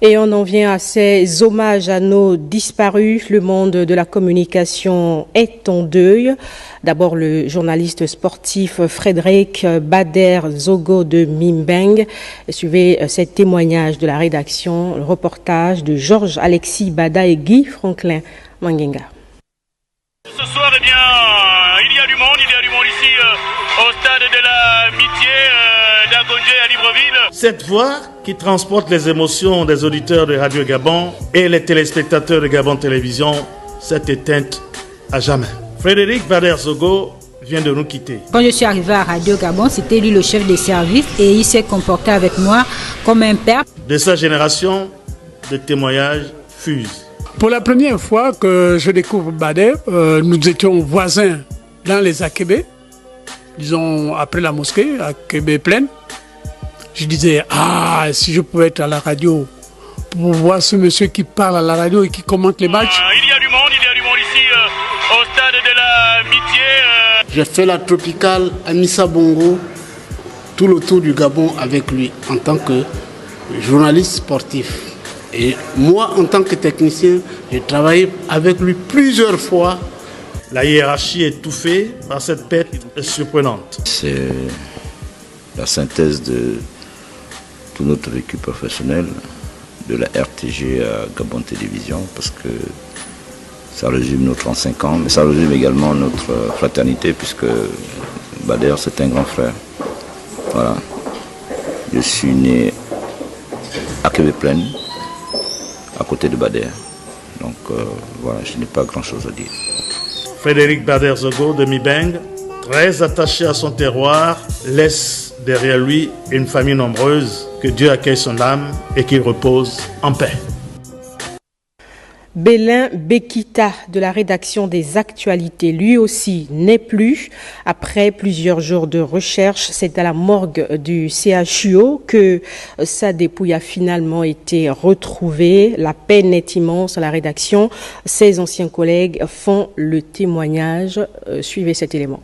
Et on en vient à ces hommages à nos disparus. Le monde de la communication est en deuil. D'abord, le journaliste sportif Frédéric Bader Zogo de Mimbeng. Suivez ces témoignages de la rédaction, le reportage de Georges Alexis Bada et Guy Franklin Mangenga. Ce soir, eh bien, il y a du monde ici au stade de l'amitié d'Agonje à Libreville. Cette voix qui transporte les émotions des auditeurs de Radio Gabon et les téléspectateurs de Gabon Télévision s'est éteinte à jamais. Frédéric Bader Zogo vient de nous quitter. Quand je suis arrivé à Radio Gabon, c'était lui le chef des services et il s'est comporté avec moi comme un père. De sa génération, de témoignages fusent. Pour la première fois que je découvre Bader, nous étions voisins dans les Akébé, disons après la mosquée, Akébé pleine. Je disais, si je pouvais être à la radio pour voir ce monsieur qui parle à la radio et qui commente les matchs. Il y a du monde ici au stade de l'amitié. J'ai fait la tropicale à Missa Bongo, tout le tour du Gabon avec lui en tant que journaliste sportif. Et moi, en tant que technicien, j'ai travaillé avec lui plusieurs fois. La hiérarchie étouffée par cette perte surprenante. C'est la synthèse de tout notre vécu professionnel, de la RTG à Gabon Télévision, parce que ça résume nos 35 ans, mais ça résume également notre fraternité, puisque Bader, c'est un grand frère. Voilà. Je suis né à Kébé-Plaine, à côté de Bader. Donc voilà, je n'ai pas grand-chose à dire. Frédéric Bader Zogo de Mimbeng, très attaché à son terroir, laisse derrière lui une famille nombreuse. Que Dieu accueille son âme et qu'il repose en paix. Bélin Bekita de la rédaction des actualités, lui aussi n'est plus. Après plusieurs jours de recherche, c'est à la morgue du CHUO que sa dépouille a finalement été retrouvée. La peine est immense à la rédaction. Ses anciens collègues font le témoignage. Suivez cet élément.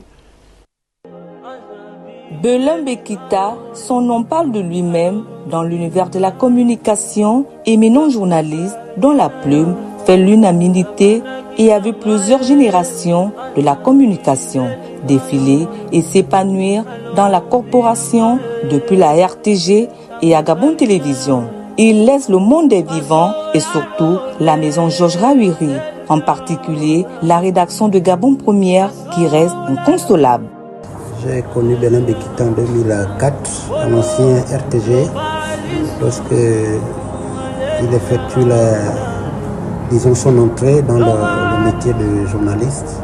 Bélin Bekita, son nom parle de lui-même dans l'univers de la communication, éminent journaliste dont la plume fait l'unanimité et a vu plusieurs générations de la communication défiler et s'épanouir dans la corporation depuis la RTG et à Gabon Télévision. Il laisse le monde des vivants et surtout la maison Georges Rawiri, en particulier la rédaction de Gabon Première qui reste inconsolable. J'ai connu Bélin Bekita en 2004, un ancien RTG, lorsque il effectue son entrée dans le métier de journaliste.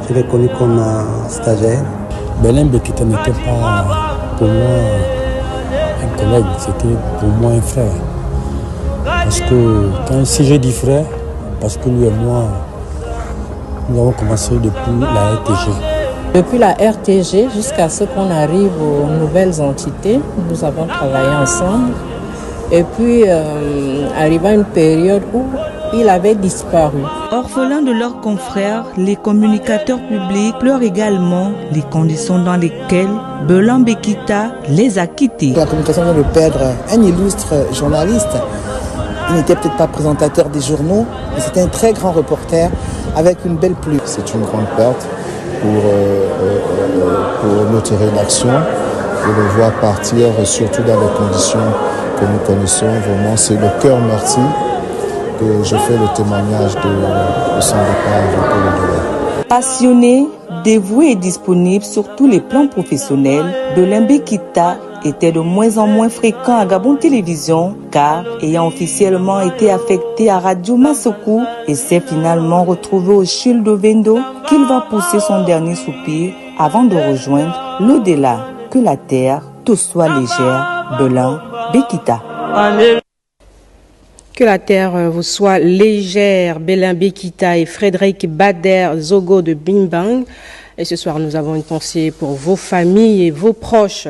Je l'ai connu comme stagiaire. Bélin Bekita n'était pas pour moi un collègue, c'était pour moi un frère. Parce que si j'ai dit frère, parce que lui et moi, nous avons commencé depuis la RTG. Depuis la RTG jusqu'à ce qu'on arrive aux nouvelles entités, nous avons travaillé ensemble. Et puis, arriva une période où il avait disparu. Orphelins de leurs confrères, les communicateurs publics pleurent également les conditions dans lesquelles Bélin Bekita les a quittés. La communication vient de perdre un illustre journaliste. Il n'était peut-être pas présentateur des journaux, mais c'était un très grand reporter avec une belle plume. C'est une grande perte pour notre rédaction de le voir partir, surtout dans les conditions que nous connaissons. Vraiment, c'est le cœur meurtri que je fais le témoignage de son départ. Passionné, dévoué et disponible sur tous les plans professionnels, Bélin Bekita était de moins en moins fréquent à Gabon Télévision car ayant officiellement été affecté à Radio Massekou et s'est finalement retrouvé au CHUL de Vendo qu'il va pousser son dernier soupir avant de rejoindre l'au-delà. Que la terre te soit légère, Bélin Bekita. Que la terre vous soit légère, Bélin Bekita et Frédéric Bader Zogo de Mimbeng. Et ce soir, nous avons une pensée pour vos familles et vos proches.